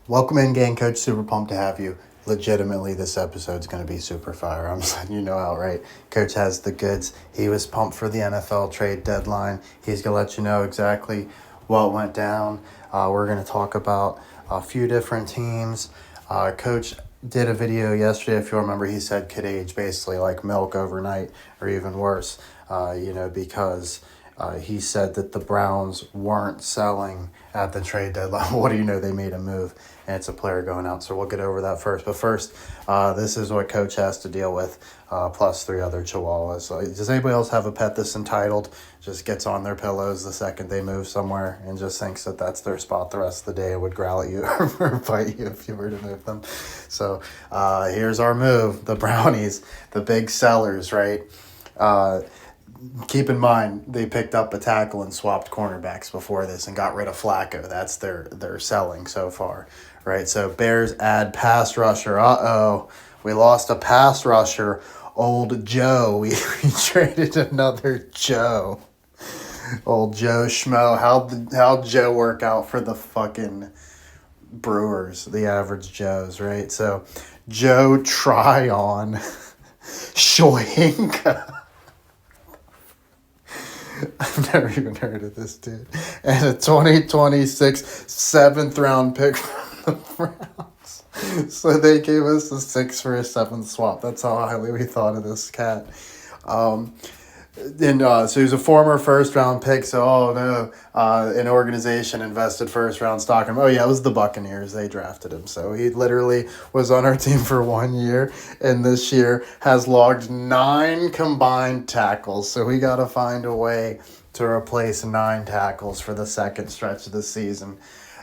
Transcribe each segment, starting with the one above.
Welcome in, gang. Coach, super pumped to have you. Legitimately, this episode's going to be super fire. I'm just letting you know outright. Coach has the goods. He was pumped for the NFL trade deadline. He's going to let you know exactly what went down. We're going to talk about a few different teams. Coach did a video yesterday, if you remember. He said could age basically like milk overnight or even worse, because he said that the Browns weren't selling at the trade deadline. What do you know? They made a move, and it's a player going out. So we'll get over that first. But first, this is what Coach has to deal with, plus 3 other chihuahuas. So does anybody else have a pet that's entitled, just gets on their pillows the second they move somewhere and just thinks that that's their spot the rest of the day and would growl at you or bite you if you were to move them? So here's our move. The Brownies, the big sellers, right? Keep in mind, they picked up a tackle and swapped cornerbacks before this and got rid of Flacco. That's their selling so far, right? So Bears add pass rusher. We lost a pass rusher. Old Joe. We traded another Joe. Old Joe Schmo. How'd Joe work out for the fucking Brewers, the average Joes, right? So Joe Tryon Shoyinka. I've never even heard of this dude. And a 2026 7th round pick from the Browns. So they gave us a 6th for a 7th swap. That's how highly we thought of this cat. So he's a former first round pick. So, an organization invested first round stock in him. Oh, yeah, it was the Buccaneers. They drafted him. So he literally was on our team for 1 year, and this year has logged 9 combined tackles. So we got to find a way to replace 9 tackles for the second stretch of the season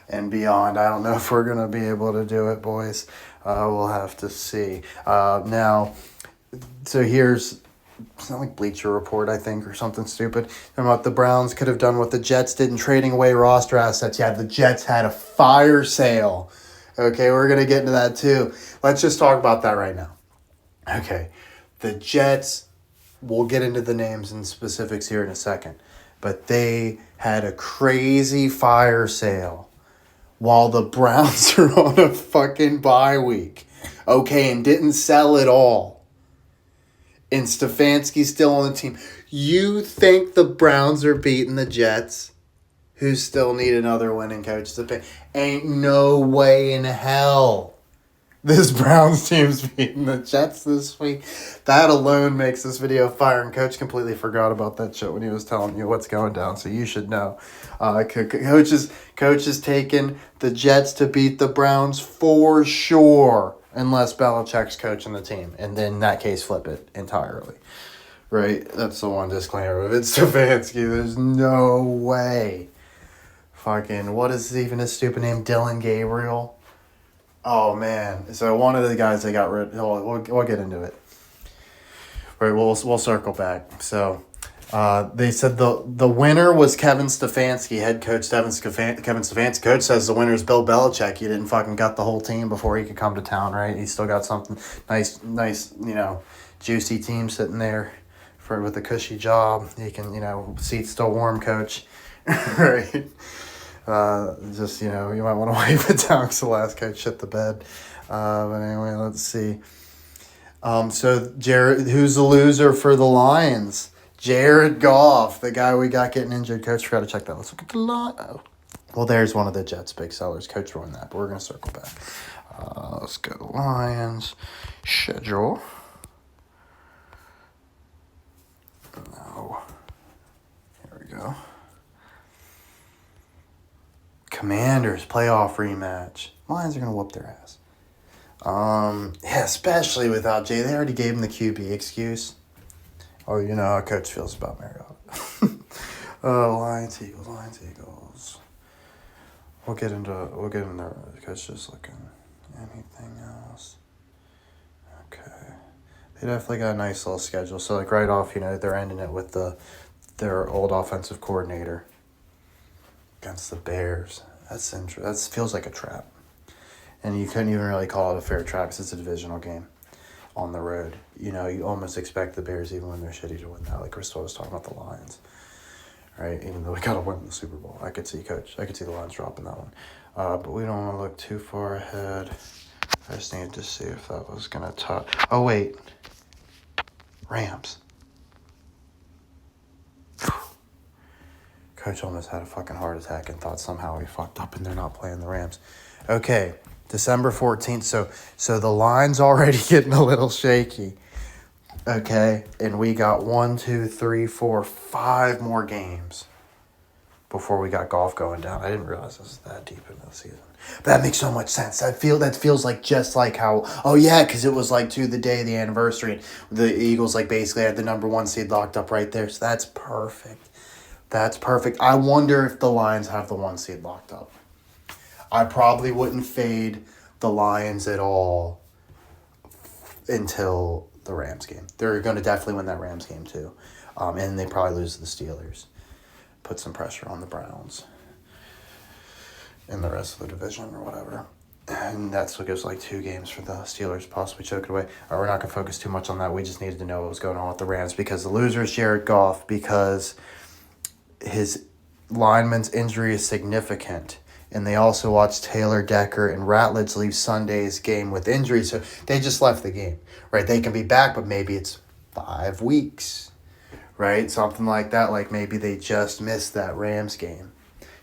and beyond. I don't know if we're going to be able to do it, boys. We'll have to see. So here's... It's not like Bleacher Report, I think, or something stupid. And what the Browns could have done what the Jets did in trading away roster assets. Yeah, the Jets had a fire sale. Okay, we're going to get into that too. Let's just talk about that right now. Okay, the Jets, we'll get into the names and specifics here in a second. But they had a crazy fire sale while the Browns are on a fucking bye week. Okay, and didn't sell it all. And Stefanski's still on the team. You think the Browns are beating the Jets, who still need another winning coach to pay? Ain't no way in hell this Browns team's beating the Jets this week. That alone makes this video fire, and Coach completely forgot about that shit when he was telling you what's going down, so you should know. Coach is taking the Jets to beat the Browns for sure. Unless Belichick's coaching the team. And then in that case, flip it entirely. Right? That's the one disclaimer. If it's Stefanski, there's no way. Fucking, what is even his stupid name? Dylan Gabriel? Oh, man. So one of the guys they got rid of, we'll get into it. Right, we'll circle back. So... they said the winner was Kevin Stefanski, head coach Kevin Stefanski. Coach says the winner is Bill Belichick. He didn't fucking gut the whole team before he could come to town, right? He still got something nice, juicy team sitting there with a cushy job. He can, seats still warm, Coach, right? You might want to wipe it down because the last coach shit the bed. But anyway, let's see. So Jared, who's the loser for the Lions? Jared Goff, the guy we got getting injured. Coach, forgot to check that. Let's look at the line. Oh. Well, there's one of the Jets' big sellers. Coach ruined that, but we're going to circle back. Let's go to Lions. Schedule. No. Here we go. Commanders, playoff rematch. Lions are going to whoop their ass. Yeah, especially without Jay. They already gave him the QB excuse. Oh, you know how Coach feels about Mariota. Lions, Eagles. We'll get into Coach just looking. Anything else? Okay. They definitely got a nice little schedule. So right off, they're ending it with their old offensive coordinator against the Bears. That's interesting. That feels like a trap. And you couldn't even really call it a fair trap because it's a divisional game. On the road, you almost expect the Bears, even when they're shitty, to win that. Like Crystal was talking about the Lions, right? Even though we got to win the Super Bowl. I could see the Lions dropping that one. But we don't want to look too far ahead. I just needed to see if that was going to touch. Oh, wait. Rams. Coach almost had a fucking heart attack and thought somehow he fucked up and they're not playing the Rams. Okay, December 14th. So the line's already getting a little shaky. Okay, and we got 1, 2, 3, 4, 5 more games before we got golf going down. I didn't realize this was that deep into the season. But that makes so much sense. That feels like just like how, oh yeah, because it was like to the day of the anniversary. The Eagles like basically had the number 1 seed locked up right there. So that's perfect. That's perfect. I wonder if the Lions have the 1 seed locked up. I probably wouldn't fade the Lions at all until the Rams game. They're going to definitely win that Rams game too. And they probably lose to the Steelers. Put some pressure on the Browns in the rest of the division or whatever. And that's what gives like 2 games for the Steelers possibly choke it away. We're not going to focus too much on that. We just needed to know what was going on with the Rams because the loser is Jared Goff because his lineman's injury is significant. And they also watched Taylor Decker and Ratledge leave Sunday's game with injury. So they just left the game, right? They can be back, but maybe it's 5 weeks, right? Something like that. Like maybe they just missed that Rams game.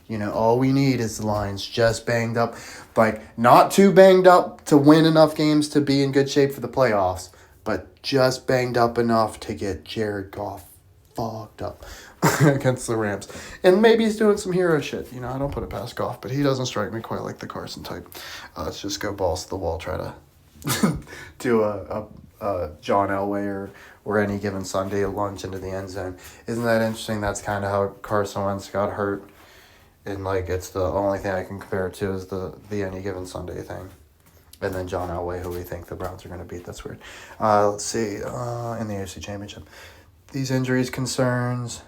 You know, all we need is the Lions just banged up. Like, not too banged up to win enough games to be in good shape for the playoffs, but just banged up enough to get Jared Goff fucked up against the Rams. And maybe he's doing some hero shit. You know, I don't put it past Goff, but he doesn't strike me quite like the Carson type. Let's just go balls to the wall, try to do a John Elway or any given Sunday lunge into the end zone. Isn't that interesting? That's kind of how Carson Wentz got hurt. And, like, it's the only thing I can compare it to is the any given Sunday thing. And then John Elway, who we think the Browns are going to beat. That's weird. Let's see. In the AFC Championship. These injuries concerns.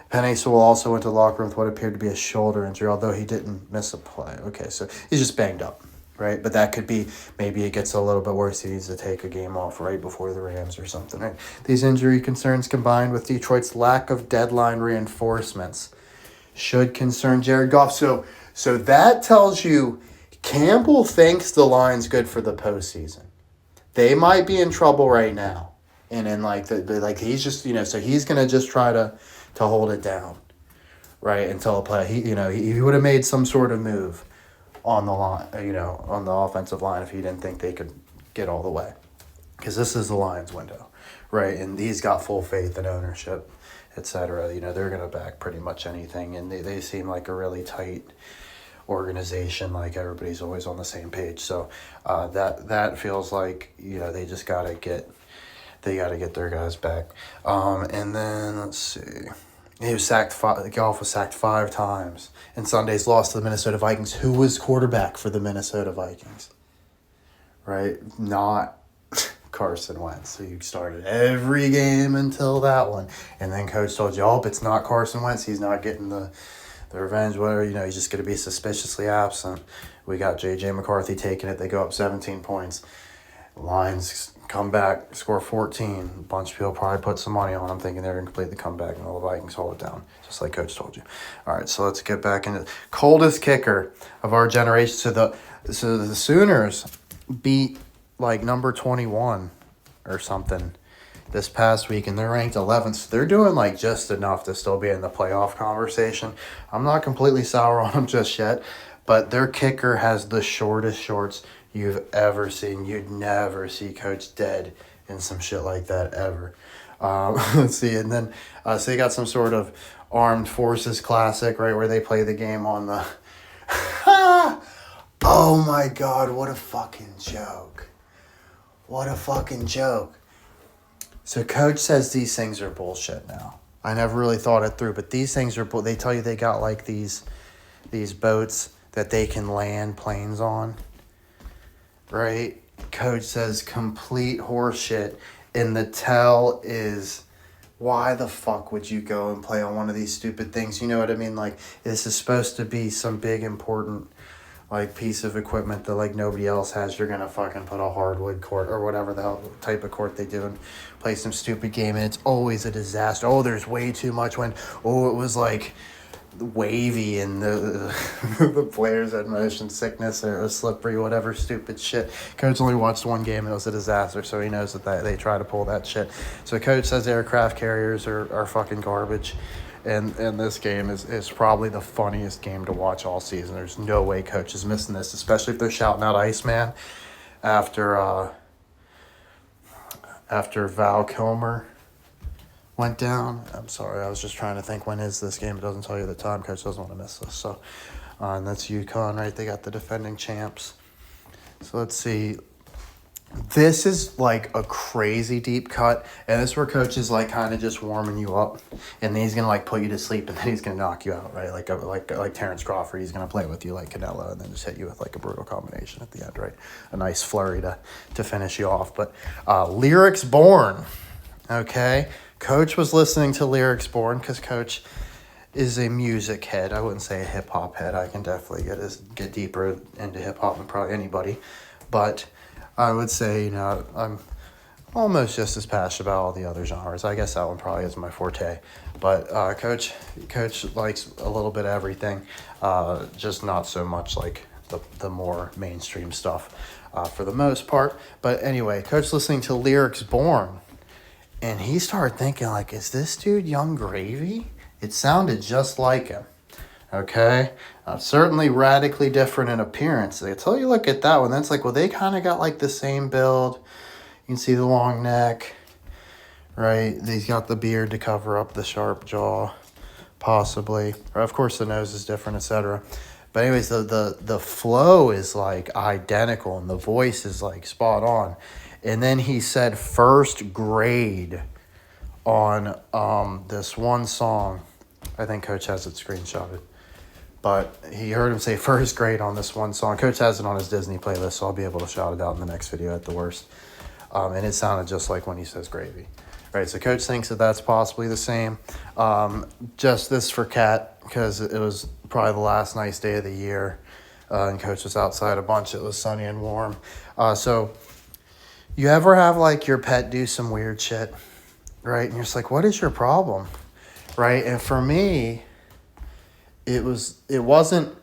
Penny Sewell also went to the locker room with what appeared to be a shoulder injury, although he didn't miss a play. Okay, so he's just banged up, right? But that could be, maybe it gets a little bit worse. He needs to take a game off right before the Rams or something, right? These injury concerns combined with Detroit's lack of deadline reinforcements should concern Jared Goff. So that tells you Campbell thinks the line's good for the postseason. They might be in trouble right now. And then he's just, you know, so he's going to just try to hold it down, right, until a play. He would have made some sort of move on the line, you know, on the offensive line if he didn't think they could get all the way. Because this is the Lions window, right? And he's got full faith in ownership, etc. You know, they're going to back pretty much anything. And they seem like a really tight organization, like everybody's always on the same page. So that feels like, you know, they just got to get their guys back. And then, let's see. Goff was sacked 5 times. And Sunday's loss to the Minnesota Vikings. Who was quarterback for the Minnesota Vikings? Right? Not Carson Wentz. So you started every game until that one. And then coach told you, it's not Carson Wentz. He's not getting the revenge, whatever. You know, he's just going to be suspiciously absent. We got J.J. McCarthy taking it. They go up 17 points. Lions come back, score 14. A bunch of people probably put some money on them thinking they're going to complete the comeback, and the Vikings hold it down, just like Coach told you. All right, so let's get back into coldest kicker of our generation. So the Sooners beat, like, number 21 or something this past week, and they're ranked 11th. So they're doing, like, just enough to still be in the playoff conversation. I'm not completely sour on them just yet, but their kicker has the shortest shorts you've ever seen. You'd never see Coach dead in some shit like that ever. Let's see, and then so they got some sort of Armed Forces Classic, right, where they play the game on the... Oh my God, what a fucking joke. What a fucking joke. So Coach says these things are bullshit now. I never really thought it through, but these things are... They tell you they got, like, these boats that they can land planes on. Right? Coach says complete horseshit. And the tell is, why the fuck would you go and play on one of these stupid things? You know what I mean? Like, this is supposed to be some big, important, like piece of equipment that like nobody else has, you're gonna fucking put a hardwood court or whatever the hell type of court they do and play some stupid game, and it's always a disaster. Oh, there's way too much wind. Oh, it was like wavy and the the players had motion sickness or it was slippery, whatever stupid shit. Coach only watched one game and it was a disaster, so he knows that they try to pull that shit. So coach says aircraft carriers are fucking garbage. And this game is probably the funniest game to watch all season. There's no way coach is missing this, especially if they're shouting out Iceman after Val Kilmer went down. I'm sorry, I was just trying to think when is this game. It doesn't tell you the time. Coach doesn't want to miss this. So, and that's UConn, right? They got the defending champs. So let's see. This is like a crazy deep cut, and this is where coach is like kind of just warming you up, and then he's gonna like put you to sleep, and then he's gonna knock you out, right? Like Terrence Crawford, he's gonna play with you like Canelo, and then just hit you with like a brutal combination at the end, right? A nice flurry to finish you off. But Lyrics Born, okay. Coach was listening to Lyrics Born because coach is a music head. I wouldn't say a hip hop head. I can definitely get deeper into hip hop than probably anybody, but I would say, I'm almost just as passionate about all the other genres. I guess that one probably is my forte. But Coach likes a little bit of everything, just not so much like the more mainstream stuff for the most part. But anyway, Coach listening to Lyrics Born, and he started thinking, like, is this dude Young Gravy? It sounded just like him. Okay, certainly radically different in appearance. Until you look at that one, that's like, well, they kind of got like the same build. You can see the long neck, right? He's got the beard to cover up the sharp jaw, possibly. Or of course, the nose is different, etc. But anyways, the flow is like identical, and the voice is like spot on. And then he said first grade on this one song. I think Coach has it screenshotted. But he heard him say first grade on this one song. Coach has it on his Disney playlist, so I'll be able to shout it out in the next video at the worst. And it sounded just like when he says gravy. Right, so Coach thinks that that's possibly the same. Just this for Kat, because it was probably the last nice day of the year. And Coach was outside a bunch. It was sunny and warm. So you ever have like your pet do some weird shit, right? And you're just like, what is your problem? Right, and for me, it wasn't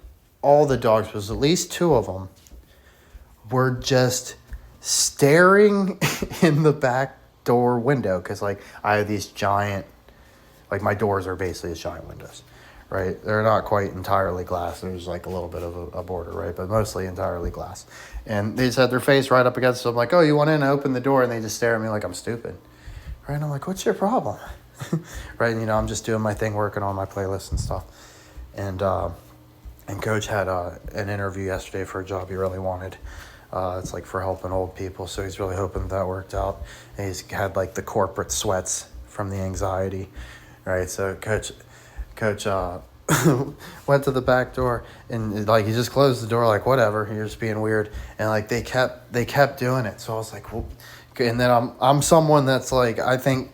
all the dogs, it was at least two of them were just staring in the back door window, because like I have these giant, like my doors are basically as giant windows, right? They're not quite entirely glass. There's like a little bit of a border, right? But mostly entirely glass. And they just had their face right up against it. I'm like, oh, you want in? I open the door, and they just stare at me like I'm stupid, right? And I'm like, what's your problem? Right, and I'm just doing my thing, working on my playlist and stuff. And Coach had an interview yesterday for a job he really wanted. It's like for helping old people, so he's really hoping that worked out. And he's had like the corporate sweats from the anxiety, right? So Coach went to the back door, and like he just closed the door, like whatever, you're just being weird. And like they kept doing it. So I was like, well, and then I'm someone that's like, I think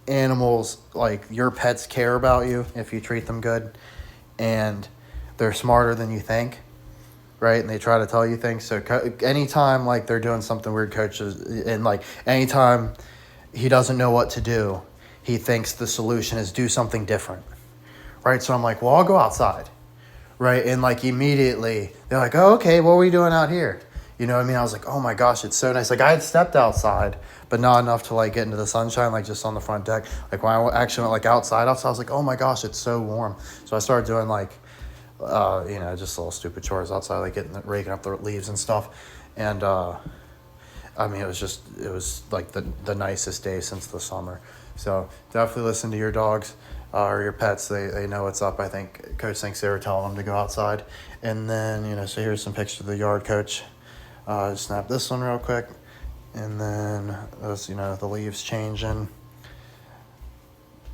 animals, like your pets care about you if you treat them good, and they're smarter than you think, right? And they try to tell you things. So anytime like they're doing something weird, coaches, and like anytime he doesn't know what to do, he thinks the solution is do something different, right? So I'm like, well, I'll go outside, right? And like immediately they're like, oh, okay, what are we doing out here? You know what I mean? I was like, oh my gosh, it's so nice. Like I had stepped outside, but not enough to like get into the sunshine, like just on the front deck. Like when I actually went like outside, I was like, oh my gosh, it's so warm. So I started doing like, just little stupid chores outside, like raking up the leaves and stuff. And I mean, it was like the nicest day since the summer. So definitely listen to your dogs or your pets. They know what's up. I think Coach thinks they were telling them to go outside. And then, so here's some pictures of the yard, Coach. Snap this one real quick. And then those, the leaves changing.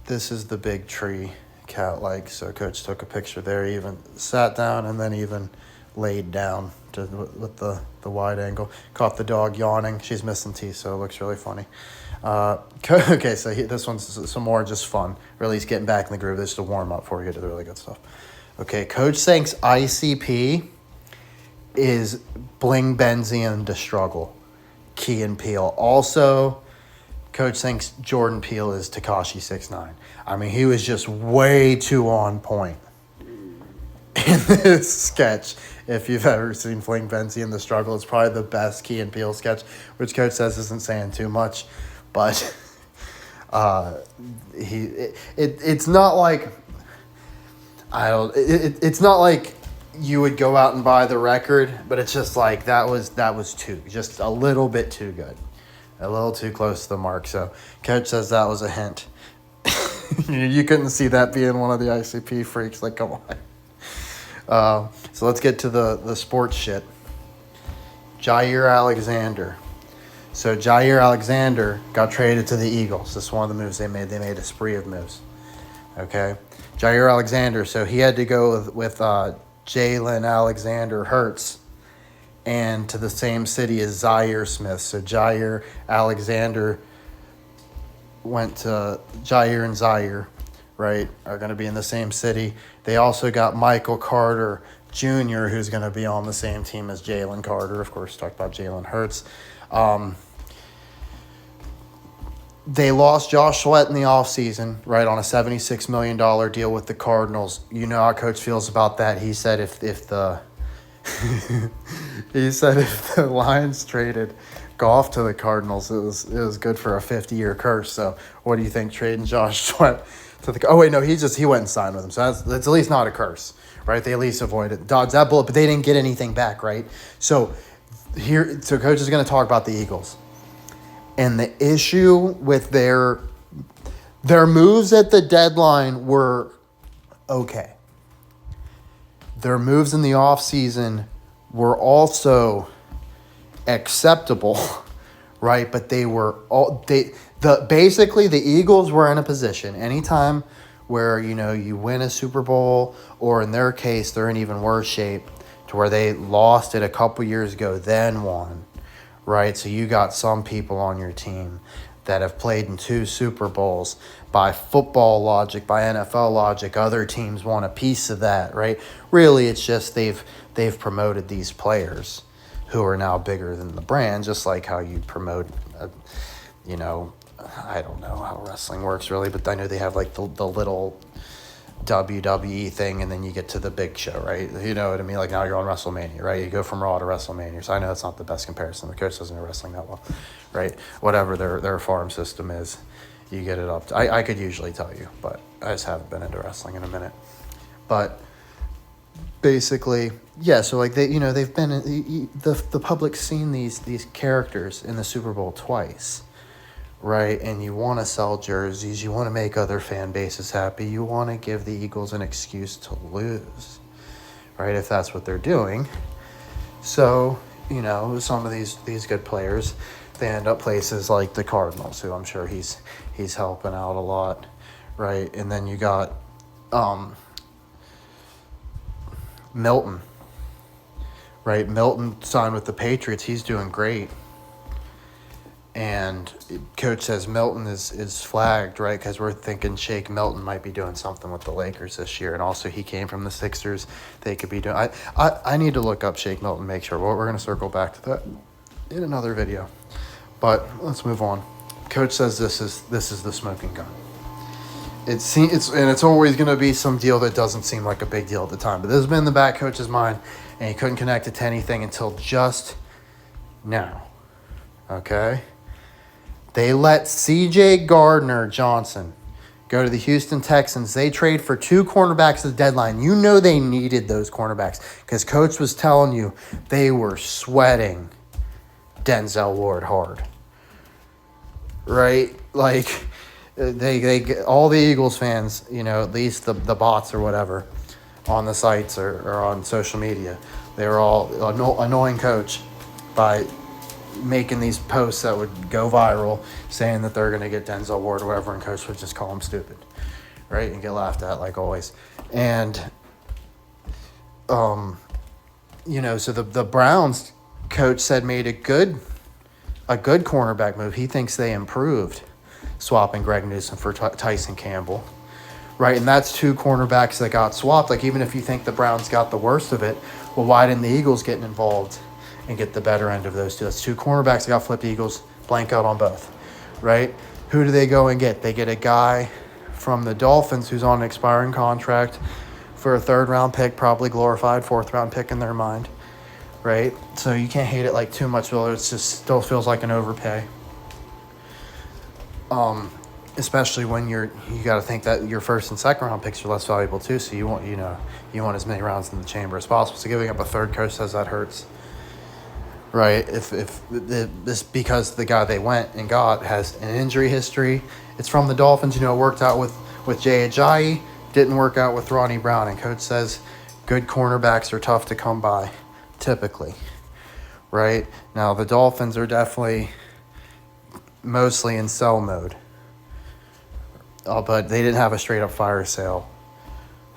This is the big tree Cat likes. So Coach took a picture there. He even sat down and then even laid down with the wide angle. Caught the dog yawning. She's missing teeth, so it looks really funny. Okay, so this one's some more just fun. Really, he's getting back in the groove. This is to warm up before we get to the really good stuff. Okay, Coach thinks ICP is bling Benzian to struggle. Key and Peele. Also, coach thinks Jordan Peele is Tekashi 6ix9ine. I mean, he was just way too on point in this sketch. If you've ever seen Fling Benzie and the Struggle, it's probably the best Key and Peele sketch, which coach says isn't saying too much, but it's not like it's not like you would go out and buy the record, but it's just like that was just a little bit too good, a little too close to the mark. So coach says that was a hint. You couldn't see that being one of the ICP freaks. Like, come on. So let's get to the sports shit. Jair Alexander. So Jair Alexander got traded to the Eagles. This is one of the moves they made. They made a spree of moves. Okay. Jair Alexander. So he had to go with Jalen Alexander Hurts and to the same city as Zaire Smith. So Jair Alexander went to Jair and Zaire, right, are going to be in the same city. They also got Michael Carter Jr., who's going to be on the same team as Jalen Carter. Of course, talk about Jalen Hurts. They lost Josh Sweat in the offseason, right, on a $76 million deal with the Cardinals. You know how coach feels about that. He said if the if the Lions traded Goff to the Cardinals, it was good for a 50-year curse. So what do you think, trading Josh Sweat to the? Oh wait, no, he went and signed with him. So that's at least not a curse, right? They at least avoided dodge that bullet, but they didn't get anything back, right? So coach is going to talk about the Eagles. And the issue with their moves at the deadline were okay. Their moves in the offseason were also acceptable, right? But they were basically the Eagles were in a position anytime where, you know, you win a Super Bowl, or in their case, they're in even worse shape to where they lost it a couple years ago, then won. Right, so you got some people on your team that have played in 2 Super Bowls. By football logic, by NFL logic, other teams want a piece of that, right? Really, it's just they've promoted these players who are now bigger than the brand, just like how you promote, I don't know how wrestling works really, but I know they have like the little WWE thing, and then you get to the big show, right? You know what I mean? Like now you're on WrestleMania, right? You go from Raw to WrestleMania. So I know it's not the best comparison. The coach doesn't know wrestling that well, right? Whatever their farm system is, you get it up to, I could usually tell you, but I just haven't been into wrestling in a minute. But basically, yeah. So like they've been the public's seen these characters in the Super Bowl twice. Right, and you want to sell jerseys, you want to make other fan bases happy, you want to give the Eagles an excuse to lose, right, if that's what they're doing. So, some of these good players, they end up places like the Cardinals, who I'm sure he's helping out a lot, right? And then you got Milton, right? Milton signed with the Patriots, he's doing great. And coach says Milton is flagged, right? Because we're thinking Shake Milton might be doing something with the Lakers this year. And also he came from the Sixers. They could be doing... I need to look up Shake Milton, make sure. Well, we're going to circle back to that in another video. But let's move on. Coach says this is the smoking gun. It's always going to be some deal that doesn't seem like a big deal at the time. But this has been in the back coach's mind, and he couldn't connect it to anything until just now. Okay? They let C.J. Gardner-Johnson go to the Houston Texans. They trade for 2 cornerbacks at the deadline. You know they needed those cornerbacks because coach was telling you they were sweating Denzel Ward hard. Right? Like, they all the Eagles fans, at least the bots or whatever on the sites or on social media, they were all annoying coach by making these posts that would go viral saying that they're going to get Denzel Ward or whatever, and coach would just call him stupid, right, and get laughed at like always. And so the Browns coach said made a good cornerback move. He thinks they improved swapping Greg Newsome for Tyson Campbell, right? And that's two cornerbacks that got swapped. Like, even if you think the Browns got the worst of it, well, why didn't the Eagles get involved and get the better end of those two? That's two cornerbacks that got flipped. Eagles blank out on both, right? Who do they go and get? They get a guy from the Dolphins who's on an expiring contract for a third-round pick, probably glorified fourth-round pick in their mind, right? So you can't hate it like too much, but it just still feels like an overpay. Especially when you got to think that your first and second round picks are less valuable too. So you want as many rounds in the chamber as possible. So giving up a third, coach says that hurts, right? If this, because the guy they went and got has an injury history. It's from the Dolphins. It worked out with Jay Ajayi, didn't work out with Ronnie Brown. And coach says good cornerbacks are tough to come by, typically, right? Now the Dolphins are definitely mostly in sell mode. But they didn't have a straight-up fire sale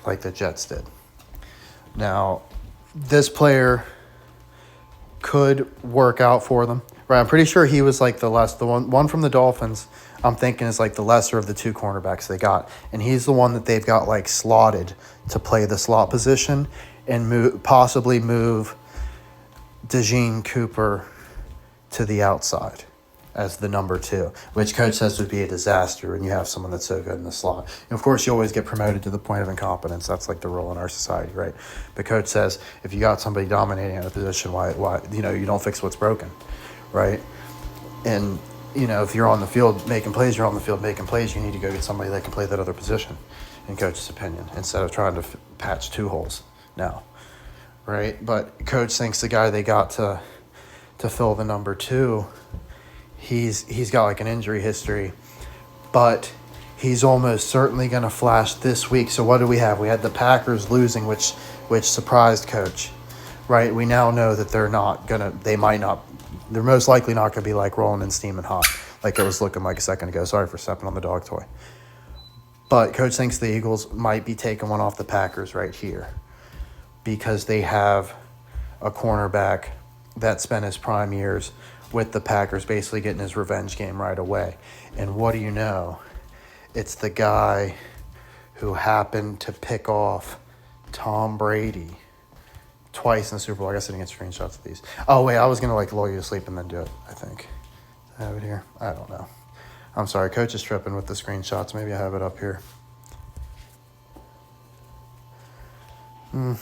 like the Jets did. Now, this player could work out for them. Right, I'm pretty sure he was like the one from the Dolphins, I'm thinking is like the lesser of the two cornerbacks they got. And he's the one that they've got like slotted to play the slot position and possibly move DeJean Cooper to the outside as the number 2, which coach says would be a disaster when you have someone that's so good in the slot. And of course, you always get promoted to the point of incompetence. That's like the rule in our society, right? But coach says if you got somebody dominating at a position, why you don't fix what's broken, right? And if you're on the field making plays, you're on the field making plays. You need to go get somebody that can play that other position, in coach's opinion, instead of trying to patch two holes now, right? But coach thinks the guy they got to fill the number 2. He's got like an injury history, but he's almost certainly going to flash this week. So what do we have? We had the Packers losing, which surprised coach, right? We now know that they're most likely not going to be like rolling in steaming hot, like it was looking like a second ago. Sorry for stepping on the dog toy. But coach thinks the Eagles might be taking one off the Packers right here because they have a cornerback that spent his prime years with the Packers, basically getting his revenge game right away. And what do you know? It's the guy who happened to pick off Tom Brady twice in the Super Bowl. I guess I didn't get screenshots of these. Oh, wait, I was going to lull you to sleep and then do it, I think. I have it here? I don't know. I'm sorry, coach is tripping with the screenshots. Maybe I have it up here. No,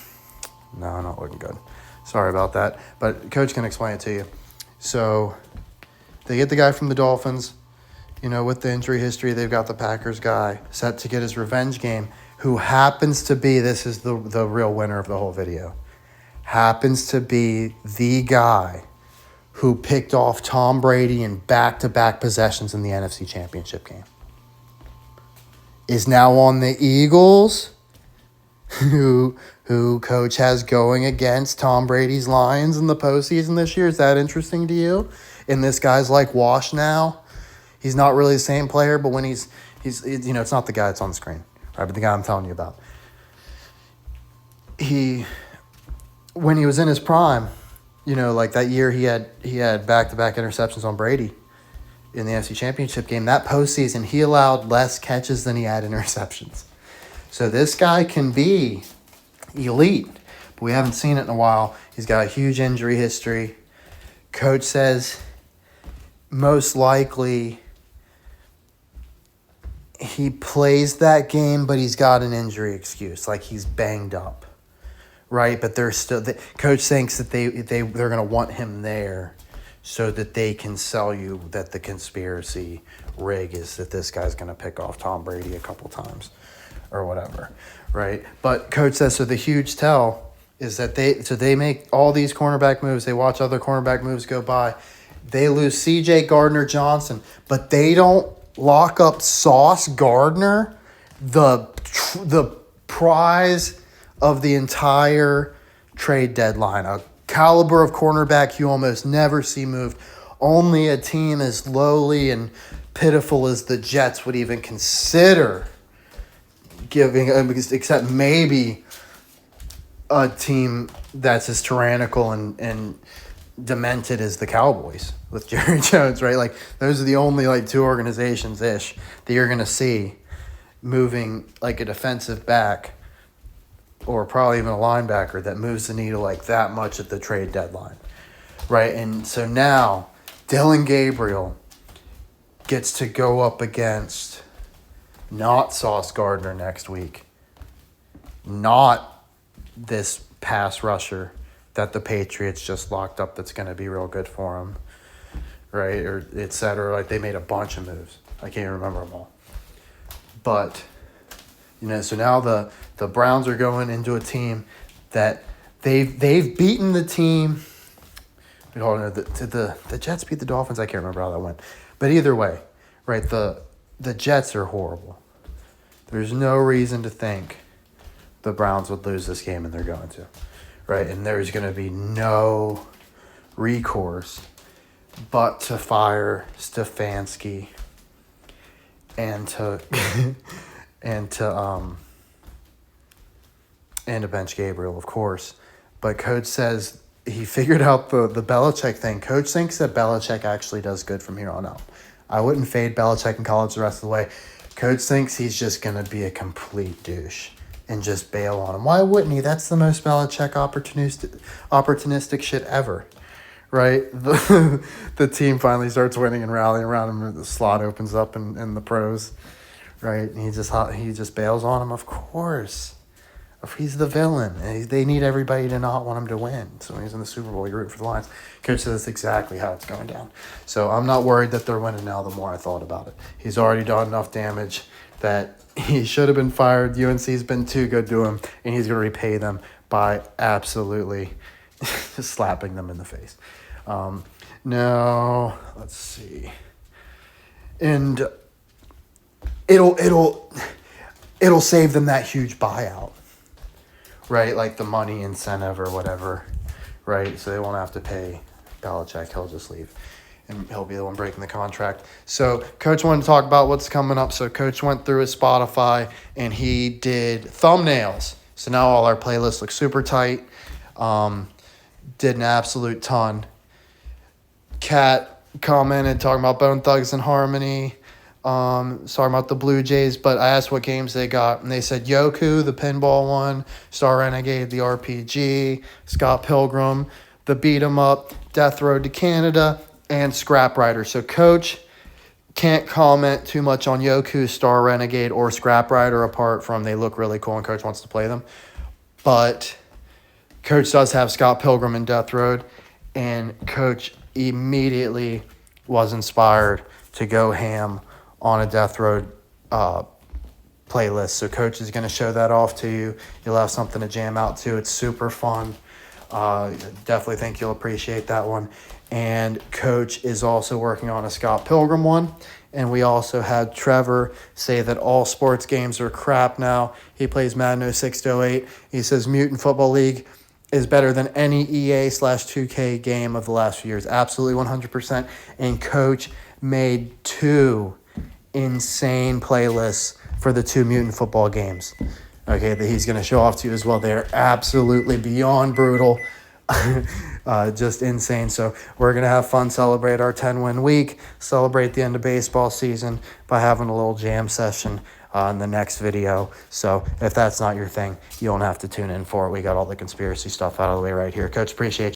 not looking good. Sorry about that. But coach can explain it to you. So they get the guy from the Dolphins, with the injury history. They've got the Packers guy set to get his revenge game, who happens to be, this is the real winner of the whole video, happens to be the guy who picked off Tom Brady in back-to-back possessions in the NFC Championship game. Is now on the Eagles, who coach has going against Tom Brady's Lions in the postseason this year. Is that interesting to you? And this guy's like washed now. He's not really the same player, but when he's it's not the guy that's on the screen, right? But the guy I'm telling you about. When he was in his prime, like that year he had back-to-back interceptions on Brady in the NFC Championship game. That postseason, he allowed less catches than he had interceptions. So this guy can be elite, but we haven't seen it in a while. He's got a huge injury history. Coach says most likely he plays that game, but he's got an injury excuse, like he's banged up, right? But they're still. Coach thinks that they're going to want him there so that they can sell you that the conspiracy rig is that this guy's going to pick off Tom Brady a couple times or whatever, right? But coach says, so the huge tell is that they make all these cornerback moves. They watch other cornerback moves go by. They lose C.J. Gardner-Johnson, but they don't lock up Sauce Gardner, the prize of the entire trade deadline, a caliber of cornerback you almost never see moved. Only a team as lowly and pitiful as the Jets would even consider giving, except maybe a team that's as tyrannical and demented as the Cowboys with Jerry Jones, right? Like those are the only two organizations-ish that you're going to see moving like a defensive back or probably even a linebacker that moves the needle like that much at the trade deadline, right? And so now Dylan Gabriel gets to go up against not Sauce Gardner next week, not this pass rusher that the Patriots just locked up that's going to be real good for him, right? Or et cetera. Like, they made a bunch of moves. I can't remember them all. But, so now the Browns are going into a team that they've beaten the team. Hold on, the Jets beat the Dolphins. I can't remember how that went. But either way, right, the Jets are horrible. There's no reason to think the Browns would lose this game, and they're going to, right? And there's going to be no recourse but to fire Stefanski and to bench Gabriel, of course. But Coach says he figured out the Belichick thing. Coach thinks that Belichick actually does good from here on out. I wouldn't fade Belichick in college the rest of the way. Coach thinks he's just going to be a complete douche and just bail on him. Why wouldn't he? That's the most Belichick opportunistic shit ever, right? The team finally starts winning and rallying around him. The slot opens up in the pros, right? And he just bails on him, of course. He's the villain. And they need everybody to not want him to win. So when he's in the Super Bowl, you root for the Lions. Coach says that's exactly how it's going down. So I'm not worried that they're winning now the more I thought about it. He's already done enough damage that he should have been fired. UNC's been too good to him, and he's going to repay them by absolutely slapping them in the face. Now, let's see. And it'll save them that huge buyout. Right, like the money incentive or whatever, right? So they won't have to pay Belichick. He'll just leave, and he'll be the one breaking the contract. So Coach wanted to talk about what's coming up. So Coach went through his Spotify, and he did thumbnails. So now all our playlists look super tight. Did an absolute ton. Kat commented talking about Bone Thugs and Harmony. Talking about the Blue Jays, but I asked what games they got, and they said Yoku, the pinball one, Star Renegade, the RPG, Scott Pilgrim, the Beat 'em Up, Death Road to Canada, and Scrap Rider. So Coach can't comment too much on Yoku, Star Renegade, or Scrap Rider apart from they look really cool and Coach wants to play them. But Coach does have Scott Pilgrim and Death Road, and Coach immediately was inspired to go ham on a Death Road playlist. So Coach is going to show that off to you. You'll have something to jam out to. It's super fun. Definitely think you'll appreciate that one. And Coach is also working on a Scott Pilgrim one. And we also had Trevor say that all sports games are crap now. He plays Madden 06 to 08. He says Mutant Football League is better than any EA/2K game of the last few years. Absolutely 100%. And Coach made 2 insane playlists for the 2 Mutant Football games, okay, that he's going to show off to you as well. They're absolutely beyond brutal, just insane. So we're going to have fun, celebrate our 10-win week, celebrate the end of baseball season by having a little jam session in the next video. So if that's not your thing, you don't have to tune in for it. We got all the conspiracy stuff out of the way right here. Coach, appreciate you.